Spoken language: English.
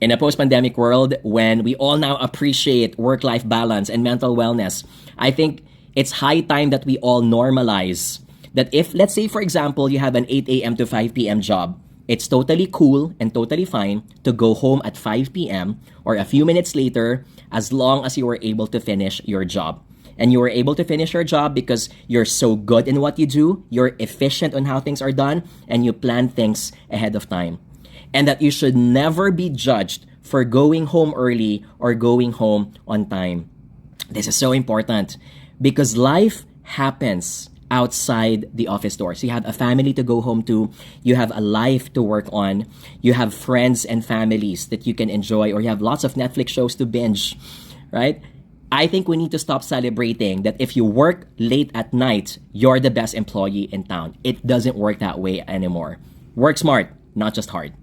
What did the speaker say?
In a post-pandemic world, when we all now appreciate work-life balance and mental wellness, I think it's high time that we all normalize that if, let's say, for example, you have an 8 a.m. to 5 p.m. job, it's totally cool and totally fine to go home at 5 p.m. or a few minutes later, as long as you were able to finish your job. And you were able to finish your job because you're so good in what you do, you're efficient on how things are done, and you plan things ahead of time. And that you should never be judged for going home early or going home on time. This is so important because life happens outside the office doors. You have a family to go home to, you have a life to work on, you have friends and families that you can enjoy, or you have lots of Netflix shows to binge, right? I think we need to stop celebrating that if you work late at night, you're the best employee in town. It doesn't work that way anymore. Work smart, not just hard.